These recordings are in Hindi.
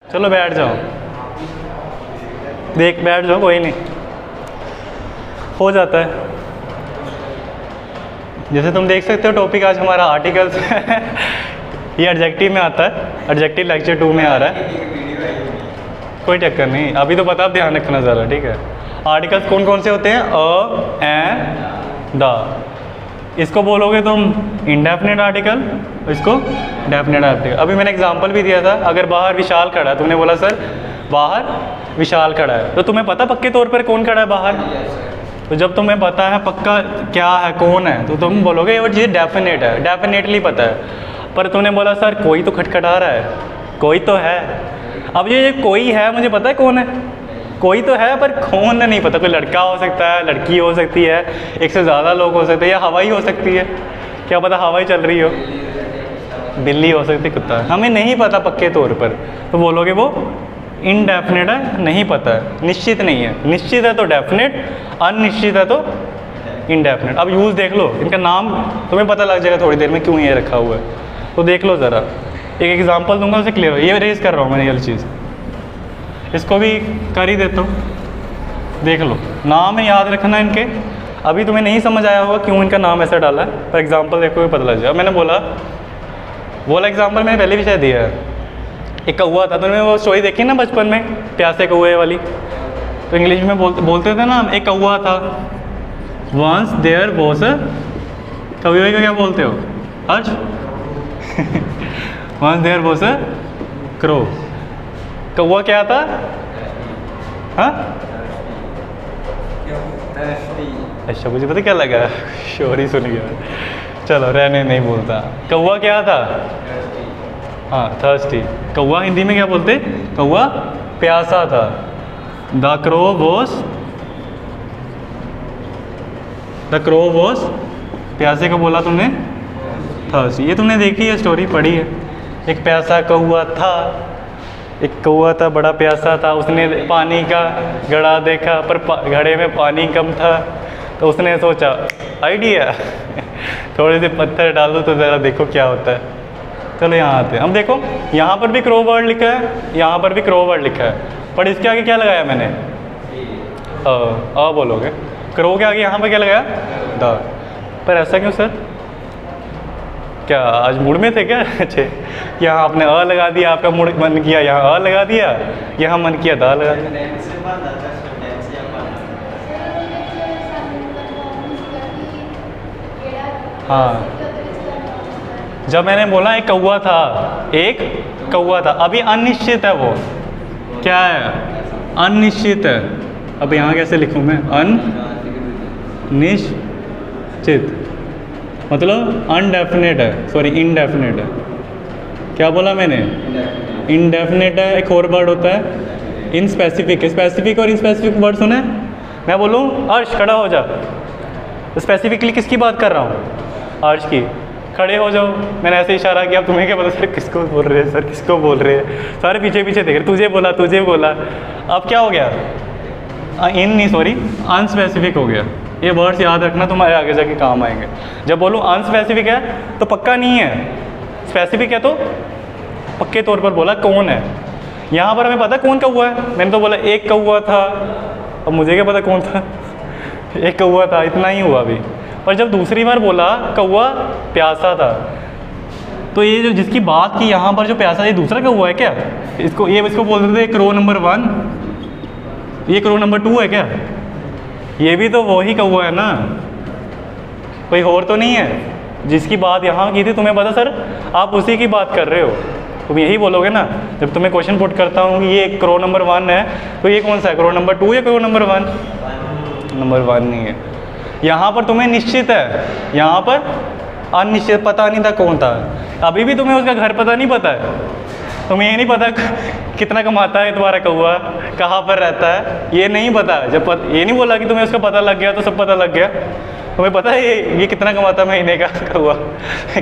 चलो बैठ जाओ, देख बैठ जाओ, कोई नहीं, हो जाता है। जैसे तुम देख सकते हो टॉपिक आज हमारा आर्टिकल्स है। ये एडजेक्टिव में आता है, एडजेक्टिव लेक्चर 2 में आ रहा है। कोई चक्कर नहीं, अभी तो पता, आप ध्यान रखना ज़रा, ठीक है। आर्टिकल्स कौन कौन से होते हैं? अ, एन, द। इसको बोलोगे तुम इंडेफिनिट आर्टिकल, इसको डेफिनिट आर्टिकल। अभी मैंने एग्जांपल भी दिया था, अगर बाहर विशाल खड़ा है, तुमने बोला सर बाहर विशाल खड़ा है, तो तुम्हें पता पक्के तौर पर कौन खड़ा है बाहर? तो जब तुम्हें पता है पक्का क्या है, कौन है, तो तुम बोलोगे ये चीज़ डेफिनेट है, डेफिनेटली पता है। पर तुमने बोला सर कोई तो खटखटा रहा है, कोई तो है। अब ये कोई है, मुझे पता है कौन है, कोई तो है, पर कौन है नहीं पता। कोई लड़का हो सकता है, लड़की हो सकती है, एक से ज़्यादा लोग हो सकते हैं, या हवा ही हो सकती है, क्या पता हवा ही चल रही हो, बिल्ली हो सकती है, कुत्ता, हमें नहीं पता पक्के तौर पर। तो बोलोगे वो इनडेफिनेट है, नहीं पता है, निश्चित नहीं है। निश्चित है तो डेफिनेट, अनिश्चित है तो इनडेफिनेट। अब यूज़ देख लो, इनका नाम तुम्हें पता लग जाएगा थोड़ी देर में क्यों ये रखा हुआ है। तो देख लो ज़रा, एक एग्जांपल दूंगा, उसे क्लियर हो। ये रेज कर रहा हूँ मैंने ये चीज़, इसको भी कर ही देता हूँ। देख लो, नाम है, याद रखना इनके। अभी तुम्हें नहीं समझ आया होगा क्यों इनका नाम ऐसा डाला है, पर एग्जांपल देखो पता लग जाएगा। मैंने बोला एग्जांपल मैंने पहले भी शायद दिया है। एक कौवा था, तुमने वो स्टोरी देखी ना बचपन में, प्यासे कौवे वाली, तो इंग्लिश में बोलते थे ना, एक कौवा था। वंस देयर वाज अ, कौवे को क्या बोलते हो आज? Once there was a crow. कौवा क्या था? हाँ, अच्छा, मुझे पता क्या लगा, शोर ही सुन गया। चलो रहने, नहीं बोलता। कौवा क्या था? हाँ, थर्स्टी। कौवा हिंदी में क्या बोलते? कौवा प्यासा था। द क्रो वॉज, प्यासे को बोला तुमने थर्स्टी। ये तुमने देखी है, स्टोरी पढ़ी है। एक प्यासा कौवा था, एक कौवा था बड़ा प्यासा था, उसने पानी का घड़ा देखा, पर घड़े में पानी कम था, तो उसने सोचा आइडिया, थोड़े से पत्थर डालो तो ज़रा देखो क्या होता है। चलो यहाँ आते हैं। अब देखो, यहाँ पर भी क्रो वर्ड लिखा है, यहाँ पर भी क्रो वर्ड लिखा है, पर इसके आगे क्या लगाया मैंने? अ बोलोगे। क्रो के आगे यहाँ पर क्या लगाया? द। पर ऐसा क्यों सर? क्या आज मूड में थे क्या? अच्छे, यहाँ आपने अ लगा दिया, आपका मूड मन किया यहाँ अ लगा दिया, यहाँ मन किया द लगा दिया। हाँ, जब मैंने बोला एक कौवा था, एक कौवा था, अभी अनिश्चित है, वो क्या है? अनिश्चित है। अब यहाँ कैसे लिखूँ मैं? अनिश्चित मतलब अनडेफिनेट है, सॉरी इनडेफिनेट है। क्या बोला मैंने? इनडेफिनेट है। एक और वर्ड होता है इनस्पेसिफिक। स्पेसिफिक और इनस्पेसिफिक वर्ड सुने? मैं बोलूँ अर्श खड़ा हो जा, तो स्पेसिफिकली किसकी बात कर रहा हूँ? अर्श की। खड़े हो जाओ, मैंने ऐसे इशारा किया, अब तुम्हें क्या पता सर किसको बोल रहे हैं, सर किसको बोल रहे हैं, सारे पीछे पीछे देख रहे, तुझे बोला तुझे बोला। अब क्या हो गया? इन नहीं, सॉरी अनस्पेसिफिक हो गया। ये वर्ड्स याद रखना, तुम्हारे आगे जाके काम आएंगे। जब बोलूँ अनस्पेसिफिक है तो पक्का नहीं है, स्पेसिफिक है तो पक्के तौर पर बोला कौन है। यहाँ पर हमें पता कौन कौवा है, मैंने तो बोला एक कौवा था, अब मुझे क्या पता कौन था? एक कौवा था, इतना ही हुआ अभी। और जब दूसरी बार बोला कौवा प्यासा था, तो ये जो जिसकी बात की यहाँ पर जो प्यासा, ये दूसरा कौवा है क्या? इसको बोलते थे क्रो नंबर 1, ये क्रो नंबर 2 है क्या? ये भी तो वही कौवा है ना, कोई और तो नहीं है। जिसकी बात यहाँ की थी, तुम्हें पता सर आप उसी की बात कर रहे हो, तुम यही बोलोगे ना। जब तुम्हें क्वेश्चन पुट करता हूँ ये क्रो नंबर 1 है, तो ये कौन सा है? क्रो नंबर 2 या क्रो नंबर 1? नंबर 1 नहीं है। यहाँ पर तुम्हें निश्चित है, यहाँ पर अनिश्चित, पता नहीं था कौन था। अभी भी तुम्हें उसका घर पता नहीं पता है, तुम्हें ये नहीं पता कितना कमाता है तुम्हारा कौवा, कहाँ पर रहता है, ये नहीं पता। ये नहीं बोला कि तुम्हें उसका पता लग गया तो सब पता लग गया। तुम्हें पता है ये कितना कमाता है महीने का कौवा,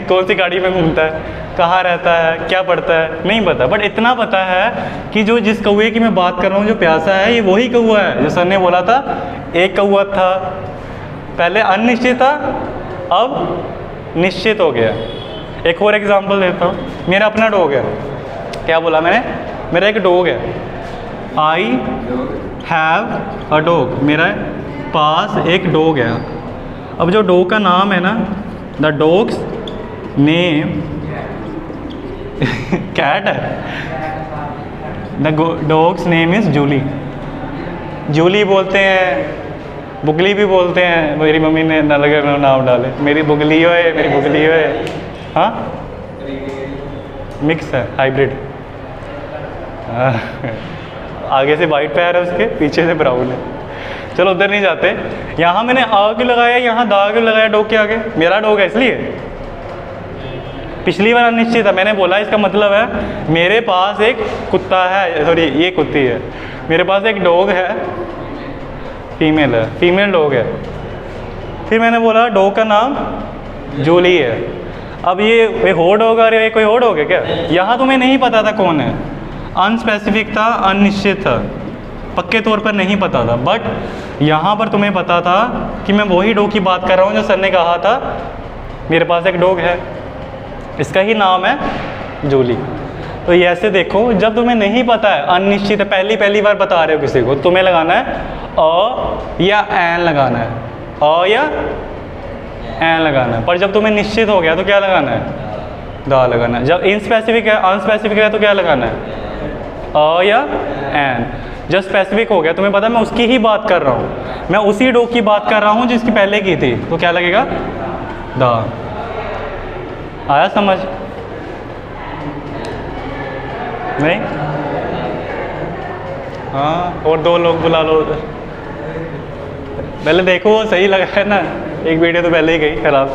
कौन सी गाड़ी में घूमता है, कहाँ रहता है, क्या पढ़ता है, नहीं पता। बट इतना पता है कि जो जिस कौवे की मैं बात कर रहा हूँ, जो प्यासा है, ये वही कौवा है जो सर ने बोला था एक कौवा था। पहले अनिश्चित था, अब निश्चित हो गया। एक और एग्जांपल देता हूँ, मेरा अपना डॉग है। क्या बोला मैंने? मेरा एक डॉग है, आई हैव अ डॉग, मेरा पास एक डॉग है। अब जो डॉग का नाम है ना, द डॉग्स नेम कैट है, the dog's name is Julie. Julie बोलते हैं, बुगली भी बोलते हैं, मेरी मम्मी ने न लगे नाम डाले, मेरी बुगली हो है, मेरी बुगली हो है। हाँ, मिक्स है, हाइब्रिड। आगे से वाइट पैर है उसके, पीछे से ब्राउन है। चलो उधर नहीं जाते। यहाँ मैंने आ क्यों लगाया, यहाँ दा क्यों लगाया डॉग के आगे? मेरा डॉग है इसलिए। पिछली बार अनिश्चित था, मैंने बोला इसका मतलब है मेरे पास एक कुत्ता है, सॉरी ये कुत्ती है, मेरे पास एक डॉग है, फीमेल है, फीमेल डॉग है। फिर मैंने बोला डॉग का नाम जूली है। अब ये हो डॉग आ रहा है, ये कोई और डॉग है क्या? यहाँ तुम्हें नहीं पता था कौन है, अनस्पेसिफिक था, अनिश्चित था, पक्के तौर पर नहीं पता था। बट यहाँ पर तुम्हें पता था कि मैं वही डॉग की बात कर रहा हूँ जो सर ने कहा था मेरे पास एक डॉग है, इसका ही नाम है जूली। तो ये ऐसे देखो, जब तुम्हें नहीं पता है, अनिश्चित है, पहली बार बता रहे हो किसी को, तुम्हें लगाना है अ या एन लगाना है, अ या एन लगाना है। पर जब तुम्हें निश्चित हो गया तो क्या लगाना है? दा लगाना है। जब इनस्पेसिफिक है, अनस्पेसिफिक है तो क्या लगाना है? अ या एन। जब स्पेसिफिक हो गया, तुम्हें पता है मैं उसकी ही बात कर रहा हूँ, मैं उसी डॉग की बात कर रहा हूँ जिसकी पहले की थी, तो क्या लगेगा? दा। आया समझ? नहीं? हाँ, और 2 लोग बुला लो। पहले देखो सही लगा है ना, एक वीडियो तो पहले ही गई खराब।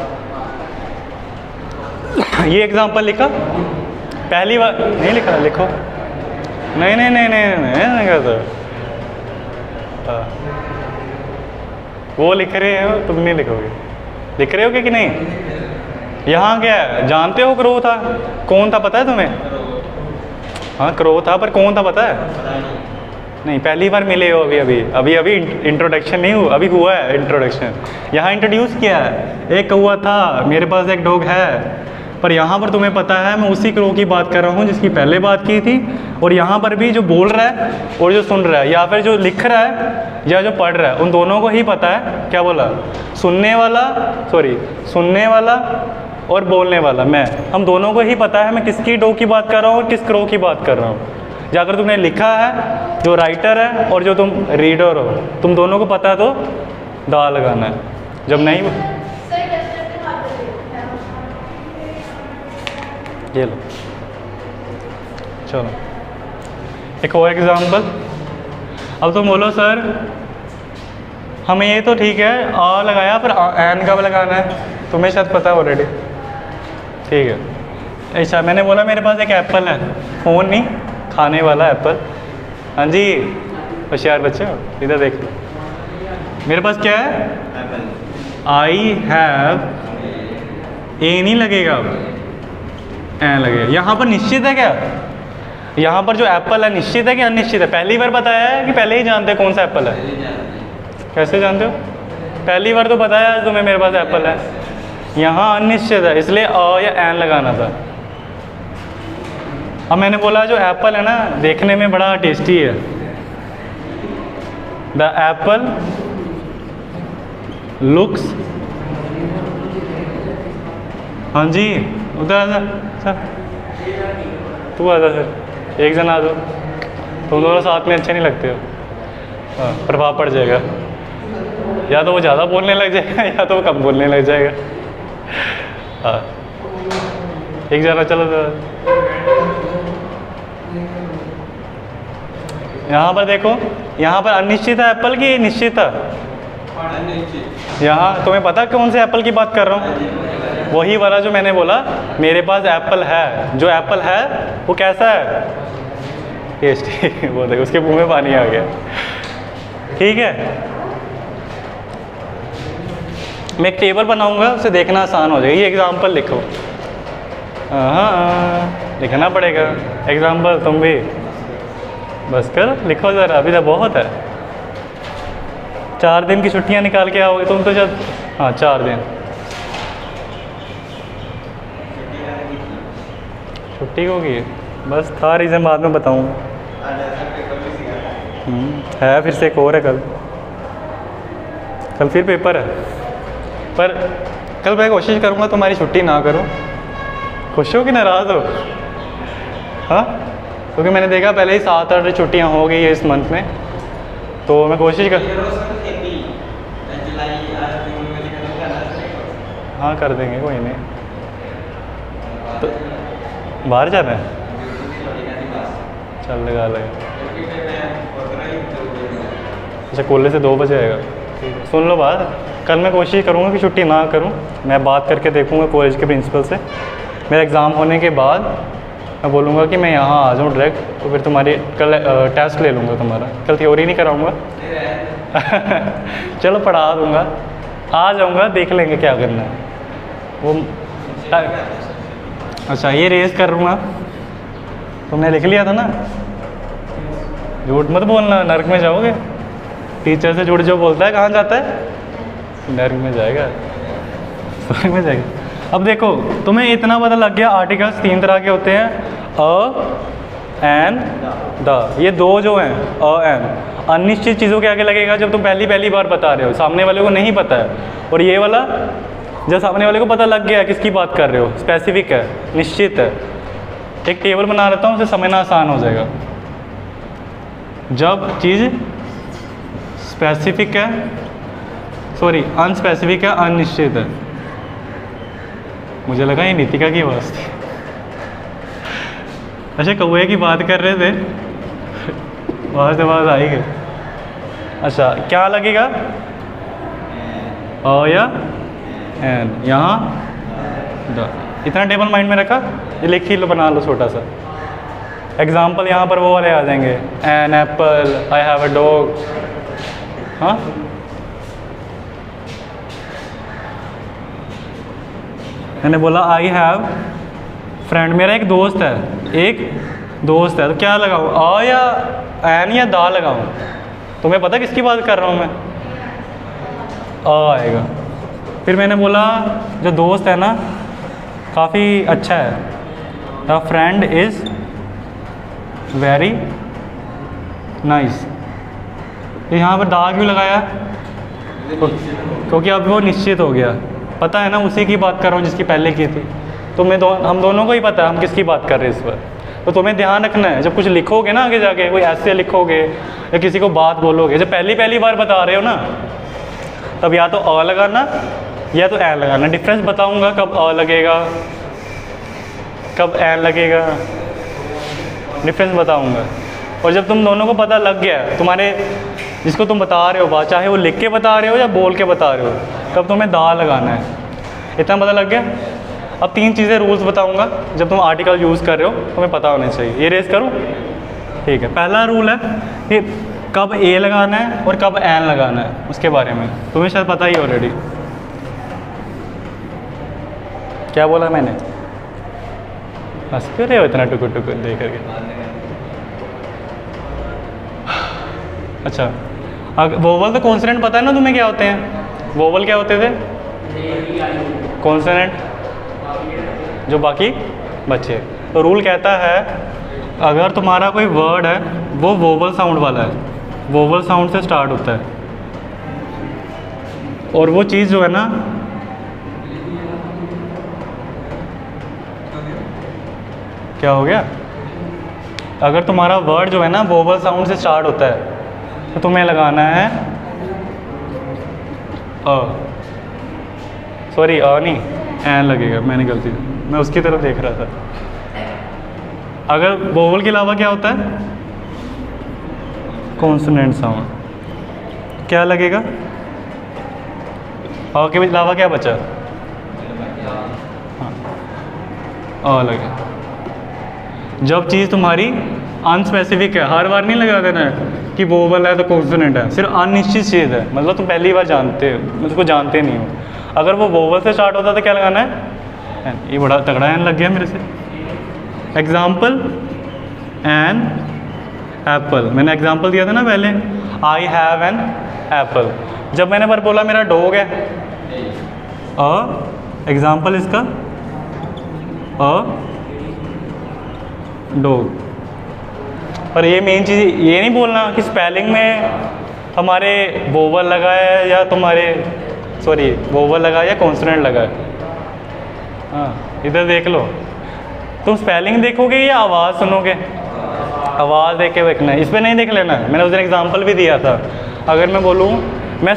ये एग्जांपल लिखा, पहली बार नहीं लिखा, लिखो। नहीं करता। वो लिख रहे हो, तुम नहीं लिखोगे। लिख रहे हो कि नहीं? यहाँ क्या है, जानते हो क्रो था, कौन था पता है तुम्हें? हाँ क्रो था, पर कौन था पता है? नहीं, पहली बार मिले हो अभी इंट्रोडक्शन नहीं हुआ, अभी हुआ है इंट्रोडक्शन। यहाँ इंट्रोड्यूस किया है, एक कौआ था, मेरे पास एक डॉग है। पर यहाँ पर तुम्हें पता है मैं उसी क्रो की बात कर रहा हूँ जिसकी पहले बात की थी। और यहाँ पर भी जो बोल रहा है और जो सुन रहा है, या फिर जो लिख रहा है या जो पढ़ रहा है, उन दोनों को ही पता है क्या बोला, सुनने वाला और बोलने वाला मैं, हम दोनों को ही पता है मैं किसकी डॉग की बात कर रहा हूँ और किस क्रो की बात कर रहा हूँ। या अगर तुमने लिखा है, जो राइटर है और जो तुम रीडर हो, तुम दोनों को पता है तो दा लगाना है। जब नहीं, ये लो, चलो एक और एग्जाम्पल। अब तुम बोलो सर हमें ये तो ठीक है आ लगाया, पर एन कब लगाना है? तुम्हें शायद पता है ऑलरेडी, ठीक है। ऐसा मैंने बोला मेरे पास एक एप्पल है, फ़ोन नहीं, खाने वाला एप्पल। हाँ जी, होशियार बच्चे हो, इधर देख लो। मेरे पास क्या है? आई हैव, ए नहीं लगेगा, अब एन लगेगा। यहाँ पर निश्चित है क्या? यहाँ पर जो एप्पल है निश्चित है कि अनिश्चित है? पहली बार बताया है कि पहले ही जानते कौन सा एप्पल है? कैसे जानते हो? पहली बार तो बताया तुम्हें मेरे पास एप्पल है। यहाँ अनिश्चित है, इसलिए अ या एन लगाना था। अब मैंने बोला जो एप्पल है ना, देखने में बड़ा टेस्टी है, द एप्पल लुक्स, हाँ जी उधर आ जा सर, तू आ जा सर, एक जन आ जाओ, तुम दोनों साथ में अच्छे नहीं लगते हो। हाँ, प्रभाव पड़ जाएगा, या तो वो ज़्यादा बोलने लग जाएगा या तो वो कम बोलने लग जाएगा। हाँ, एक जना चलो तो। यहाँ पर देखो, यहाँ पर अनिश्चित है एप्पल की निश्चित है? यहाँ तुम्हें पता कौन से एप्पल की बात कर रहा हूँ? वही वाला जो मैंने बोला मेरे पास एप्पल है। जो एप्पल है वो कैसा है? टेस्टी। वो देखो उसके मुंह में पानी आ गया। ठीक है, मैं एक टेबल बनाऊंगा, उसे देखना आसान हो जाएगा। ये एग्जाम्पल लिखो। हाँ, लिखना पड़ेगा एग्जाम्पल, तुम भी बस कर लिखो ज़रा, अभी तो बहुत है। 4 दिन की छुट्टियां निकाल के आओगे तुम तो जब, हाँ 4 दिन छुट्टी होगी। बस था रीज़न, बाद में बताऊँगा। है फिर से एक और है कल फिर पेपर है, पर कल मैं कोशिश करूँगा तुम्हारी छुट्टी ना करूँ। खुश हो कि नाराज़ हो? हाँ, क्योंकि मैंने देखा पहले ही 7-8 छुट्टियाँ हो गई है इस मंथ में, तो मैं कोशिश कर हाँ कर देंगे, कोई नहीं। तो बाहर जाना है, चल लगा लगा। अच्छा, कॉलेज से 2 बजे आएगा, ठीक है। सुन लो बात, कल मैं कोशिश करूँगा कि छुट्टी ना करूँ। मैं बात करके देखूँगा कॉलेज के प्रिंसिपल से। मेरा एग्ज़ाम होने के बाद मैं बोलूँगा कि मैं यहाँ आ जाऊँ डायरेक्ट, तो फिर तुम्हारी कल टेस्ट ले लूँगा तुम्हारा। कल थ्योरी नहीं कराऊँगा। चलो पढ़ा दूँगा, आ जाऊँगा, देख लेंगे क्या करना है वो। अच्छा, ये रेस कर लूँगा, तुमने लिख लिया था ना। झूठ मत बोलना, नर्क में जाओगे। टीचर से झूठ जो बोलता है कहाँ जाता है? नर्क में जाएगा, स्वर्ग में जाएगा। अब देखो, तुम्हें इतना पता लग गया आर्टिकल्स 3 तरह के होते हैं, अ, एन, द। ये 2 जो हैं, अ, एन, अनिश्चित चीज़ों के आगे लगेगा जब तुम पहली बार बता रहे हो, सामने वाले को नहीं पता है। और ये वाला जब सामने वाले को पता लग गया किसकी बात कर रहे हो, स्पेसिफिक है, निश्चित है। एक टेबल बना लेता हूँ, उसे समझना आसान हो जाएगा। जब चीज़ स्पेसिफिक है, सॉरी अनस्पेसिफिक है, अनिश्चित है। मुझे लगा ये नीतिका की आवाज़ थी। अच्छा, कौए की बात कर रहे थे, आवाज़ से आवाज़ आई गई। अच्छा, क्या लगेगा? अ या एन, यहाँ द। इतना टेबल माइंड में रखा, ये लिख ही लो, बना लो छोटा सा। एग्जाम्पल यहाँ पर वो वाले आ जाएंगे, an apple, I have a dog. हाँ, मैंने बोला आई हैव फ्रेंड, मेरा एक दोस्त है, तो क्या लगाऊँ, अ या एन या दा लगाऊँ? तुम्हें पता किसकी बात कर रहा हूँ मैं? अ आएगा। फिर मैंने बोला जो दोस्त है ना काफ़ी अच्छा है, the friend is very nice. तो यहाँ पर दा क्यों लगाया? क्योंकि अब वो निश्चित हो गया, पता है ना उसी की बात कर रहा हूँ जिसकी पहले की थी। तो हम दोनों को ही पता है हम किसकी बात कर रहे हैं इस पर। तो तुम्हें ध्यान रखना है, जब कुछ लिखोगे ना आगे जाके, कोई ऐसे लिखोगे या किसी को बात बोलोगे, जब पहली बार बता रहे हो ना, तब या तो अ लगाना या तो एन लगाना। डिफरेंस बताऊंगा कब अ लगेगा, कब एन लगेगा, डिफरेंस बताऊंगा। और जब तुम दोनों को पता लग गया, तुम्हारे जिसको तुम बता रहे हो बात, चाहे वो लिख के बता रहे हो या बोल के बता रहे हो, तब तुम्हें दा लगाना है। इतना पता लग गया। अब 3 चीज़ें रूल्स बताऊंगा, जब तुम आर्टिकल यूज़ कर रहे हो तुम्हें पता होने चाहिए। ये रेस करूँ? ठीक है। पहला रूल है कि कब ए लगाना है और कब एन लगाना है, उसके बारे में तुम्हें शायद पता ही ऑलरेडी। क्या बोला मैंने? हंस क्यों रहे हो इतना टुकुर टुकुर देख करके? अच्छा, वोवल तो कॉन्सोनेंट पता है ना तुम्हें क्या होते हैं? वोवल क्या होते थे? कॉन्सोनेंट जो बाकी बचे। तो रूल कहता है अगर तुम्हारा कोई वर्ड है वो वोवल साउंड वाला है, वोवल साउंड से स्टार्ट होता है, और वो चीज़ जो है ना, क्या हो गया? अगर तुम्हारा वर्ड जो है ना वोवल साउंड से स्टार्ट होता है तो तुम्हें लगाना है अ, सॉरी अ नहीं, एन लगेगा। मैंने गलती, मैं उसकी तरफ देख रहा था। अगर वोवल के अलावा क्या होता है? Consonant sound. क्या लगेगा? अ के अलावा क्या बचा? हाँ, अ लगेगा। जब चीज़ तुम्हारी अनस्पेसिफिक है, हर बार नहीं लगा देना है कि वोवल है तो कॉन्सोनेंट है, सिर्फ अनिश्चित चीज़ है, मतलब तुम पहली बार जानते हो, उसको जानते नहीं हो। अगर वो वोवल से स्टार्ट होता तो क्या लगाना है? ये बड़ा तगड़ा एन लग गया मेरे से। Example, an apple. मैंने एग्जाम्पल दिया था ना पहले, आई हैव एन एप्पल। जब मैंने पर बोला मेरा डॉग है, एग्जाम्पल इसका डॉग। पर ये मेन चीज़ ये नहीं बोलना कि स्पेलिंग में हमारे वोवल लगा है या तुम्हारे सॉरी वोवल लगा है या कॉन्सोनेंट लगा है। हाँ इधर देख लो, तुम स्पेलिंग देखोगे या आवाज़ सुनोगे? आवाज़ देख के देखना है, इस पर नहीं देख लेना है। मैंने उस दिन एग्जांपल भी दिया था। अगर मैं बोलूँ मैं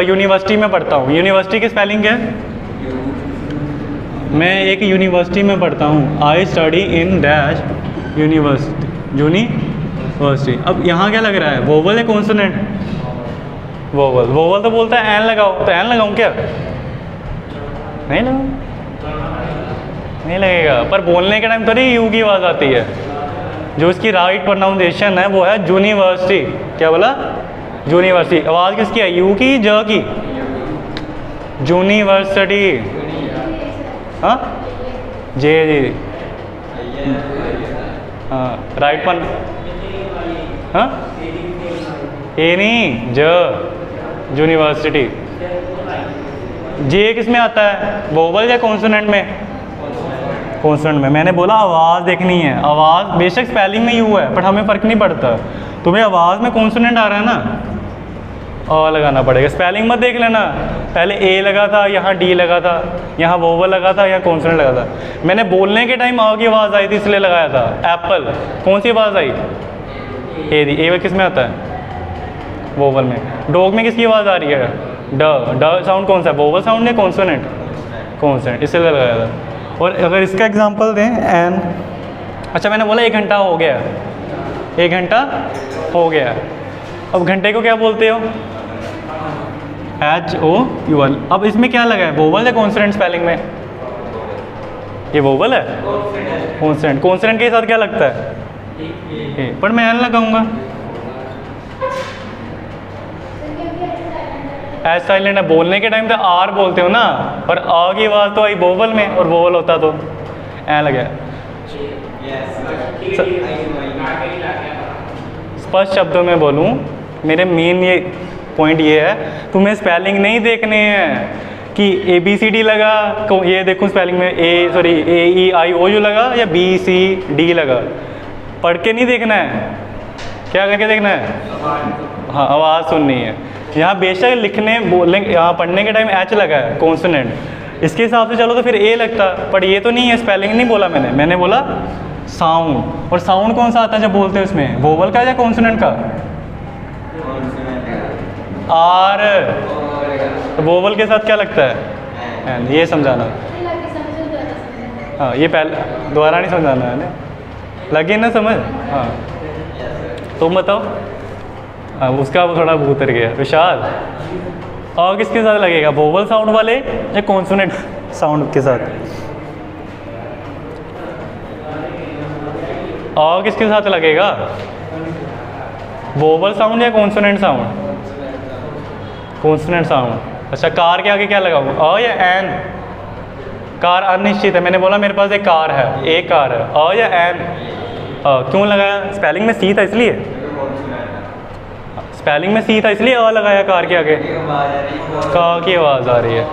यूनिवर्सिटी में पढ़ता हूँ, यूनिवर्सिटी की स्पेलिंग क्या है? मैं एक यूनिवर्सिटी में पढ़ता हूँ, I study in dash university. अब यहाँ क्या लग रहा है, वोवल या कॉन्सोनेंट? वोवल। वोवल तो बोलता है एन लगाओ, तो एन लगाऊँ क्या? नहीं लगाऊँ, नहीं लगेगा। पर बोलने के टाइम थोड़ी यू की आवाज़ आती है। जो इसकी राइट प्रोनाउंसिएशन है वो है यूनिवर्सिटी। क्या बोला? यूनिवर्सिटी। आवाज़ किसकी है, यू की ज की? यूनिवर्सिटी। हाँ जे जी हाँ राइट पन हाँ ए नहीं ज यूनिवर्सिटी। जे किस में आता है, वोवल या कॉन्सोनेंट में? कॉन्सोनेंट में। मैंने बोला आवाज़ देखनी है। आवाज़ बेशक स्पेलिंग में यू है बट हमें फ़र्क नहीं पड़ता। तुम्हें आवाज़ में कॉन्सोनेंट आ रहा है ना, अ लगाना पड़ेगा। स्पेलिंग मत देख लेना, पहले ए लगा था, यहाँ डी लगा था, यहाँ वोवल लगा था, यहाँ कॉन्सोनेंट लगा था। मैंने बोलने के टाइम आ की आवाज़ आई थी इसलिए लगाया था। एप्पल, कौन सी आवाज़ आई? ए दी। ए किस में आता है? वोवल में। डॉग में किसकी आवाज़ आ रही है? ड साउंड कौन सा है, वोवल साउंड या कॉन्सोनेंट? कॉन्सोनेंट, इसलिए लगाया था। और अगर इसका एग्जांपल दें एन, अच्छा मैंने बोला 1 घंटा हो गया, 1 घंटा हो गया। अब घंटे को क्या बोलते हो? HOUL। अब इसमें क्या लगा है, वोवल या कॉन्सोनेंट स्पेलिंग में? ये वोवल है, कॉन्सोनेंट। कॉन्सोनेंट के साथ क्या लगता है? ए। पर मैं एन लगाऊंगा, एच साइलेंट है। बोलने के टाइम तो आर बोलते हो ना, और आ की आवाज़ तो आई वोवल में, और वोवल होता तो ए लगा। स्पष्ट शब्दों में बोलूँ, मेरे मेन ये पॉइंट ये है, तुम्हें स्पेलिंग नहीं देखने हैं कि ABCD लगा, ये देखूँ स्पेलिंग में AEIOU लगा या BCD लगा। पढ़ के नहीं देखना है, क्या करके देखना है? हाँ आवाज़ सुननी है। यहाँ बेशक लिखने बोलने यहाँ पढ़ने के टाइम एच लगा है कॉन्सोनेंट, इसके हिसाब से चलो तो फिर ए लगता, पर ये तो नहीं है। स्पेलिंग नहीं बोला मैंने बोला साउंड। और साउंड कौन सा आता है जब बोलते हैं उसमें, वोवल का या कॉन्सोनेंट का? आर। तो वोवल के साथ क्या लगता है? एन। ये समझाना। हाँ ये पहले दोबारा नहीं समझाना है ना, लगे ना समझ? हाँ तुम बताओ। हाँ उसका वो थोड़ा भूत उतर गया। विशाल, और किसके साथ लगेगा, वोवल साउंड वाले या कॉन्सोनेंट साउंड के साथ? और किसके साथ लगेगा, वोवल साउंड या कॉन्सोनेंट साउंड? Consonant sound. अच्छा कार के आगे क्या लगाऊँ, अ या एन? कार अनिश्चित है, मैंने बोला मेरे पास एक कार है, एक कार है, अ या एन? क्यों लगाया? स्पेलिंग में सी था इसलिए, स्पेलिंग में सी था इसलिए अ लगाया कार के आगे। का की आवाज़ आ रही है।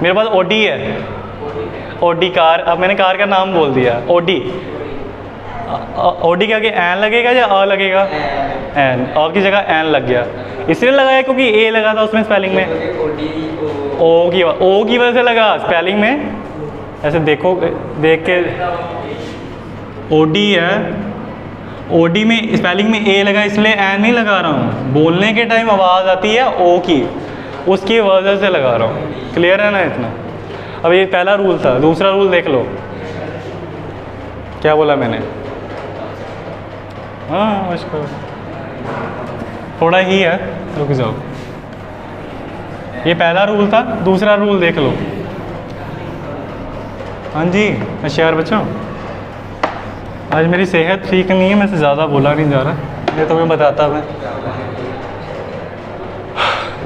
मेरे पास ओडी है, ओडी कार। अब मैंने कार का नाम बोल दिया ओडी। ओडी के आगे एन लगेगा या अ लगेगा? एन। अ की जगह एन लग गया, इसलिए लगाया क्योंकि ए लगा था उसमें स्पेलिंग में। ओ की वजह से लगा स्पेलिंग में। ऐसे देखो, देख के ओडी है, ओडी में स्पेलिंग में ए लगा इसलिए एन नहीं लगा रहा हूँ। बोलने के टाइम आवाज़ आती है ओ की, उसकी वजह से लगा रहा हूँ। क्लियर है ना इतना? अब ये पहला रूल था। दूसरा रूल देख लो, क्या बोला मैंने? हाँ उसको थोड़ा ही है, रुक जाओ। ये पहला रूल था, दूसरा रूल देख लो। हाँ जी होशियार बच्चों, आज मेरी सेहत ठीक नहीं है, मैं से ज़्यादा बोला नहीं जा रहा। ये तुम्हें बताता मैं,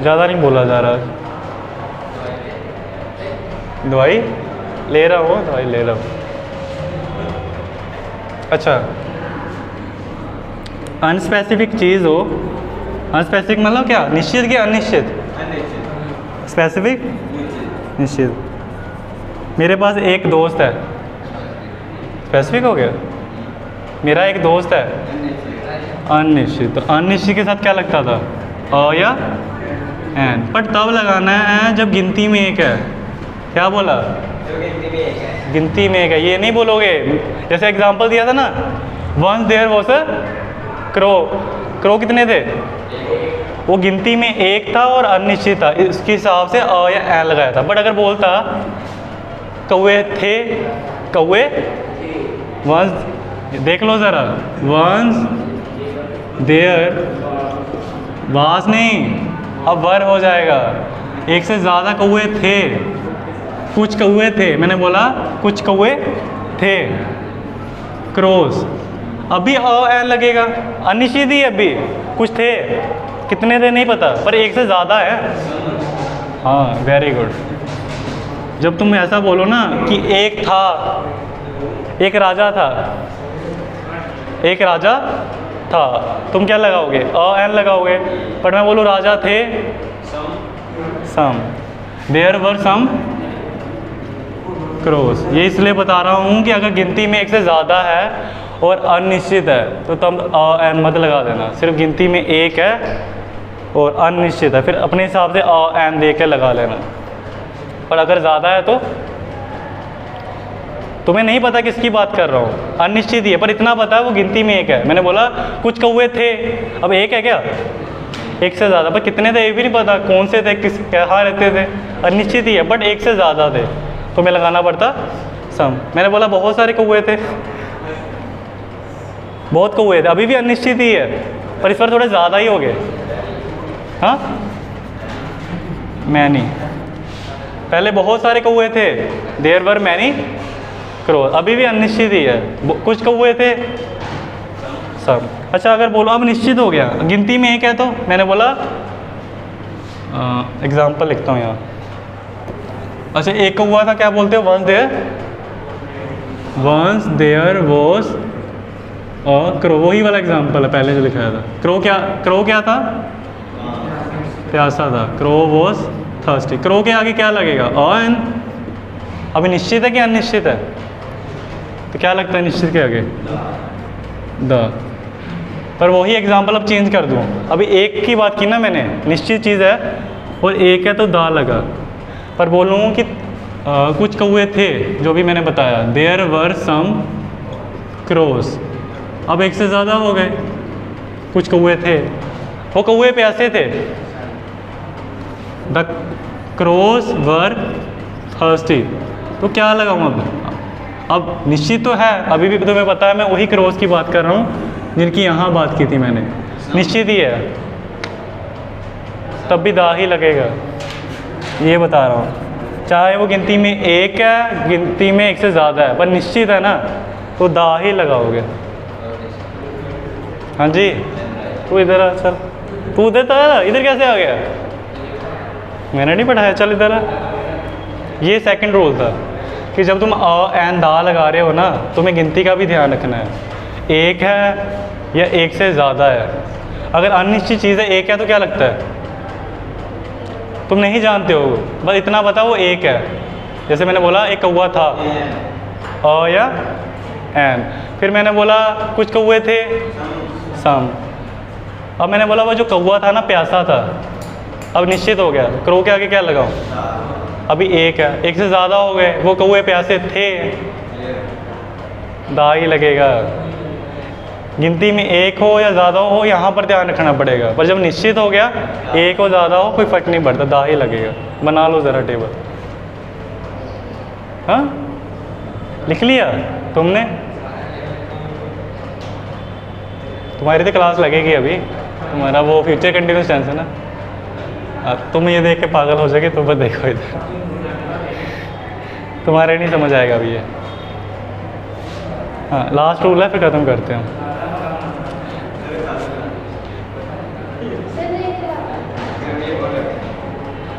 ज़्यादा नहीं बोला जा रहा। दवाई ले रहा हूँ, दवाई ले रहा हूँ। अच्छा, अनस्पेसिफिक चीज़ हो, अनस्पेसिफिक मतलब क्या? निश्चित कि अनिश्चित? स्पेसिफिक, निश्चित। मेरे पास एक दोस्त है, स्पेसिफिक हो गया। मेरा एक दोस्त है, अनिश्चित। तो अनिश्चित के साथ क्या लगता था, अ या एन, पर तब लगाना है जब गिनती में एक है। क्या बोला, गिनती में एक है। ये नहीं बोलोगे, जैसे एग्जांपल दिया था ना, once there was a crow, crow कितने थे, वो गिनती में एक था और अनिश्चित था, इसके हिसाब से अ या एन लगाया था। बट अगर बोलता कौवे थे, कौवे वंस, देख लो ज़रा, वंस देयर वास नहीं, अब वर हो जाएगा। एक से ज़्यादा कौवे थे, कुछ कौवे थे, मैंने बोला कुछ कौवे थे, क्रोस। अभी अ एन लगेगा, अनिश्चित ही अभी, कुछ थे, कितने थे नहीं पता, पर एक से ज़्यादा है। हाँ, वेरी गुड। जब तुम ऐसा बोलो ना कि एक था, एक राजा था, एक राजा था, तुम क्या लगाओगे, अ एन लगाओगे। पर मैं बोलूँ राजा थे, सम, देयर वर सम क्रोस। ये इसलिए बता रहा हूँ कि अगर गिनती में एक से ज़्यादा है और अनिश्चित है तो तुम अ एन मत लगा देना, सिर्फ गिनती में एक है और अनिश्चित है, फिर अपने हिसाब से अ एन दे के लगा लेना। पर अगर ज़्यादा है तो तुम्हें नहीं पता किसकी बात कर रहा हूँ, अनिश्चित ही है, पर इतना पता है वो गिनती में एक है। मैंने बोला कुछ कौवे थे, अब एक है क्या, एक से ज़्यादा, पर कितने थे ये भी नहीं पता, कौन से थे, किस कहाँ रहते थे, अनिश्चित ही है, बट एक से ज़्यादा थे तो मैं लगाना पड़ता सम। मैंने बोला बहुत सारे कौवे थे, बहुत कौवे थे, अभी भी अनिश्चित ही है, पर इस पर थोड़े ज़्यादा ही हो गए। हाँ, मैनी, पहले बहुत सारे कौवे थे, देयर वर मैनी क्रो, अभी भी अनिश्चित ही है, कुछ कौवे थे, सब। अच्छा, अगर बोलो अब निश्चित हो गया, गिनती में एक है, तो मैंने बोला एग्जाम्पल लिखता हूँ यहाँ। अच्छा, एक कौवा था, क्या बोलते हो, once there was a crow, वही वाला एग्जाम्पल है पहले जो लिखाया था। क्रो क्या था, प्यासा था, क्रो वॉज थर्स्टी। क्रो के आगे क्या लगेगा, अ एन। अभी निश्चित है कि अनिश्चित है, तो क्या लगता है निश्चित के आगे, द। पर वही एग्जाम्पल अब चेंज कर दूँ, अभी एक की बात की ना मैंने, निश्चित चीज़ है और एक है तो दा लगा। पर बोलूँ कि कुछ कौवे थे, जो भी मैंने बताया, देयर वर सम क्रोस, अब एक से ज़्यादा हो गए, कुछ कौवे थे, वो कौवे प्यासे थे, द क्रोस वर थर्स्टी। तो क्या लगाऊँ अब निश्चित तो है, अभी भी तुम्हें पता है मैं वही क्रोस की बात कर रहा हूँ जिनकी यहाँ बात की थी मैंने, निश्चित ही है, तब भी दा ही लगेगा, ये बता रहा हूँ। चाहे वो गिनती में एक है, गिनती में एक से ज़्यादा है, पर निश्चित है ना, तो दा ही लगाओगे। हाँ जी, तू इधर आ, चल, तू उधर था, इधर कैसे आ गया, मैंने नहीं पढ़ाया, चल इधर आ। ये सेकंड रूल था कि जब तुम अ एन दा लगा रहे हो ना, तुम्हें गिनती का भी ध्यान रखना है, एक है या एक से ज़्यादा है। अगर अनिश्चित चीज़ है, एक है तो क्या लगता है, तुम नहीं जानते हो, बस इतना पता वो एक है। जैसे मैंने बोला एक कौवा था, अ या एन, फिर मैंने बोला कुछ कौवे थे, सम। अब मैंने बोला वो जो कौवा था ना, प्यासा था, अब निश्चित हो गया, क्रो के आगे क्या लगाऊं, अभी एक है, एक से ज़्यादा हो गए, वो कौवे प्यासे थे, दा ही लगेगा। गिनती में एक हो या ज़्यादा हो, यहाँ पर ध्यान रखना पड़ेगा, पर जब निश्चित हो गया, एक हो ज़्यादा हो, कोई फर्क नहीं पड़ता, दा ही लगेगा। बना लो ज़रा टेबल। हाँ, लिख लिया तुमने, तुम्हारी तो क्लास लगेगी अभी, तुम्हारा वो फ्यूचर कंटिन्यूस टेंस है ना, तुम ये देख के पागल हो जाओगे, तुम देखो इधर, तुम्हारे नहीं समझ आएगा अभी ये। हाँ, लास्ट रूल है, फिर ख़त्म करते हैं।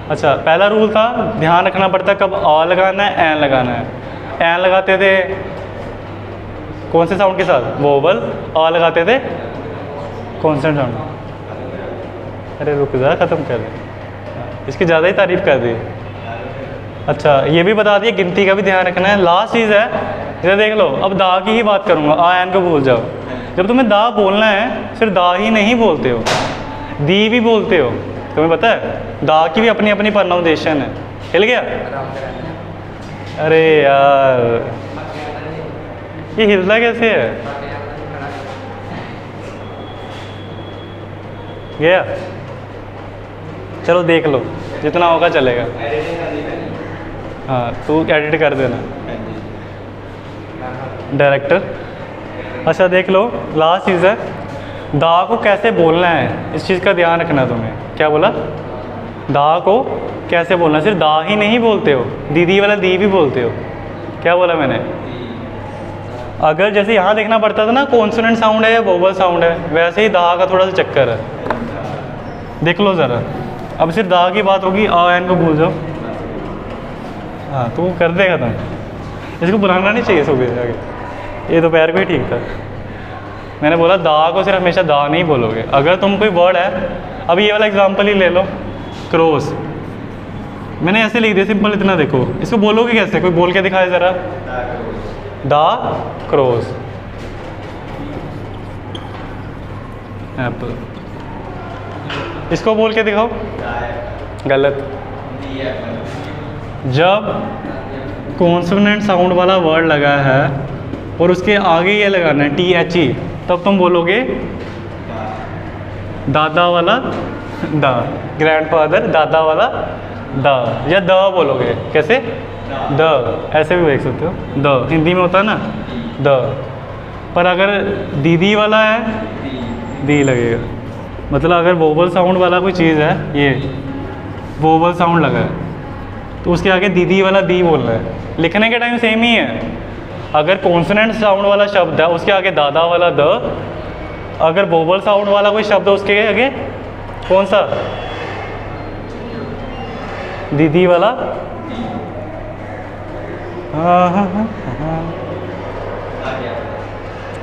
अच्छा, पहला रूल था, ध्यान रखना पड़ता है कब अ लगाना है, एन लगाना है। एन लगाते थे कौन से साउंड के साथ, वोवल, अ लगाते थे कॉन्सोनेंट साउंड। अरे रुक जा, ख़त्म कर दे, इसकी ज़्यादा ही तारीफ कर दी। अच्छा, ये भी बता दिया, गिनती का भी ध्यान रखना है। लास्ट चीज़ है इधर देख लो, अब दा की ही बात करूँगा, आ एन को भूल जाओ। जब तुम्हें दा बोलना है सिर्फ दा ही नहीं बोलते हो, दी भी बोलते हो। तुम्हें पता है दा की भी अपनी अपनी प्रोनाउंसिएशन है। हिल गया? अरे यार ये हिलता कैसे है? गया? चलो देख लो, जितना होगा चलेगा। हाँ तू एडिट कर देना डायरेक्टर। अच्छा देख लो, लास्ट चीज़ है, दा को कैसे बोलना है, इस चीज़ का ध्यान रखना तुम्हें। क्या बोला? दा को कैसे बोलना, सिर्फ दा ही नहीं बोलते हो, दीदी वाला दी भी बोलते हो। क्या बोला मैंने? अगर जैसे यहाँ देखना पड़ता था ना कॉन्सोनेंट साउंड है या वोवल साउंड है, वैसे ही दा का थोड़ा सा चक्कर है। देख लो ज़रा, अब सिर्फ दा की बात होगी, आ एन को भूल जाओ। हाँ तू कर देगा तुम, इसको बुलाना नहीं चाहिए सुबह आगे, ये दोपहर को ही ठीक था। मैंने बोला दा को सिर्फ हमेशा दा नहीं बोलोगे। अगर तुम कोई वर्ड है, अब ये वाला एग्जांपल ही ले लो, क्रॉस, मैंने ऐसे लिख दिया सिंपल, इतना देखो, इसको बोलोगे कैसे? कोई बोल के दिखाए ज़रा, दा क्रॉस एप्पल, इसको बोल के दिखाओ। गलत। जब कॉन्सोनेंट साउंड वाला वर्ड लगा है और उसके आगे ये लगाना है THE, तब तुम बोलोगे दादा वाला दा, ग्रैंडफादर दादा वाला दा, या द बोलोगे। कैसे? द, ऐसे भी देख सकते हो, द हिंदी में होता है ना द। पर अगर दीदी वाला है दी लगेगा। मतलब अगर वोवल साउंड वाला कोई चीज़ है, ये वोवल साउंड लगा है, तो उसके आगे दीदी वाला दी बोलना है। लिखने के टाइम सेम ही है। अगर कॉन्सोनेंट साउंड वाला शब्द है उसके आगे दादा वाला द, अगर वोवल साउंड वाला कोई शब्द है उसके आगे कौन सा? दीदी वाला।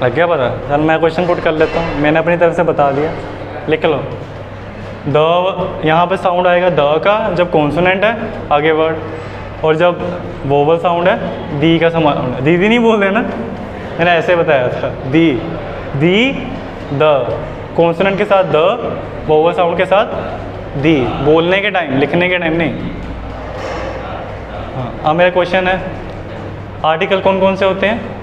लग गया पता? चल मैं क्वेश्चन पुट कर लेता हूँ, मैंने अपनी तरफ से बता दिया, लिख लो। द, यहाँ पे साउंड आएगा द का जब कॉन्सोनेंट है आगे वर्ड, और जब वोवल साउंड है दी का साउंड है। दीदी नहीं बोल देना, मैंने ऐसे बताया था, दी द, कॉन्सोनेंट के साथ द, वोवल साउंड के साथ दी, बोलने के टाइम, लिखने के टाइम नहीं। हाँ अब मेरा क्वेश्चन है, आर्टिकल कौन कौन से होते हैं?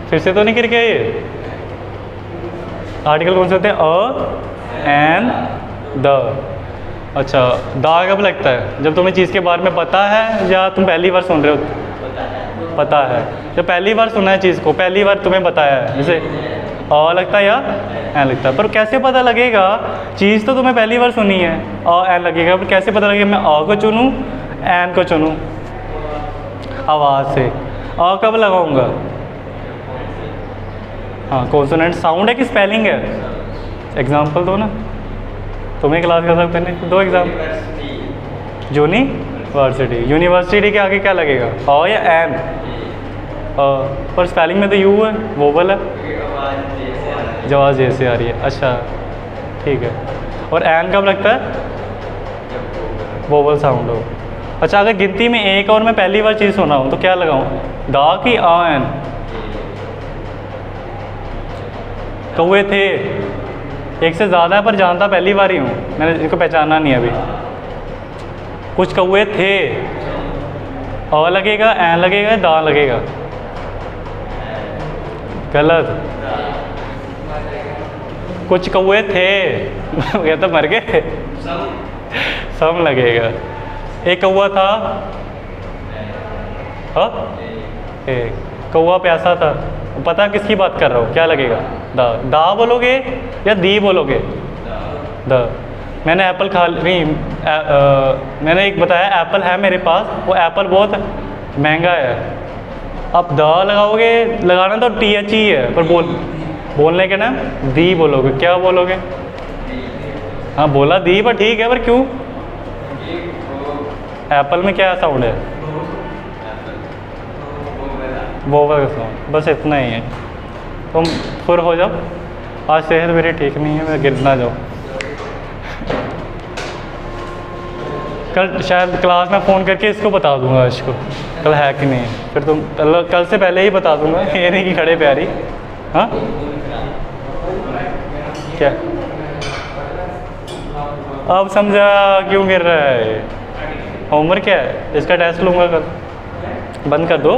फिर से तो नहीं गिर गया ये? आर्टिकल कौन से होते हैं? अ, एन, द। अच्छा, दा कब लगता है? जब तुम्हें चीज़ के बारे में पता है या तुम पहली बार सुन रहे हो? पता है। जब पहली बार सुना है चीज़ को, पहली बार तुम्हें बताया है, जैसे अ लगता है या एन लगता है। पर कैसे पता लगेगा? चीज़ तो तुम्हें पहली बार सुनी है, अ एन लगेगा, पर कैसे पता लगेगा मैं अ को चुनूँ एन को चुनूँ? आवाज़ से। अ कब लगाऊंगा? हाँ, कॉन्सोनेंट साउंड है कि स्पेलिंग है? एग्जाम्पल दो ना, तुम्हें क्लास कर सकते नहीं, दो एग्जाम। यूनिवर्सिटी, यूनिवर्सिटी के आगे क्या लगेगा? अ या एन? पर स्पेलिंग में तो यू है, वोवल है, जवाब जैसे आ रही है। अच्छा ठीक है। और एन कब लगता है? वोवल साउंड हो। अच्छा, अगर गिनती में एक और मैं पहली बार चीज़ सुना हूँ तो क्या लगाऊँ? दा की आ एन? कौवे थे, एक से ज़्यादा है पर जानता पहली बार ही हूँ, मैंने इनको पहचाना नहीं अभी। कुछ कौवे थे, अ लगेगा, एन लगेगा, दा लगेगा? गलत। कुछ कौवे थे ये तो मर गए, सम लगेगा। एक कौवा था, कौवा प्यासा था, पता किसकी बात कर रहा हूँ? क्या लगेगा? दा। दा बोलोगे या दी बोलोगे? द। मैंने एप्पल खा नहीं, मैंने एक बताया एप्पल है मेरे पास, वो एप्पल बहुत महंगा है। अब द लगाओगे, लगाना तो TH ही है, पर बोलने के नाम दी बोलोगे। क्या बोलोगे? हाँ बोला दी, पर ठीक है, पर क्यों? एप्पल में क्या साउंड है? वोवल का साउंड। बस इतना ही है। तुम फुर हो जाओ, आज सेहत मेरी ठीक नहीं है, मैं गिर ना जाऊँ। कल शायद क्लास में फ़ोन करके इसको बता दूंगा, इसको कल है कि नहीं, फिर तुम कल से पहले ही बता दूंगा, ये नहीं कि खड़े पैरी। हाँ क्या अब समझा क्यों गिर रहा है? होमवर्क क्या है? इसका टेस्ट लूँगा कल, बंद कर दो।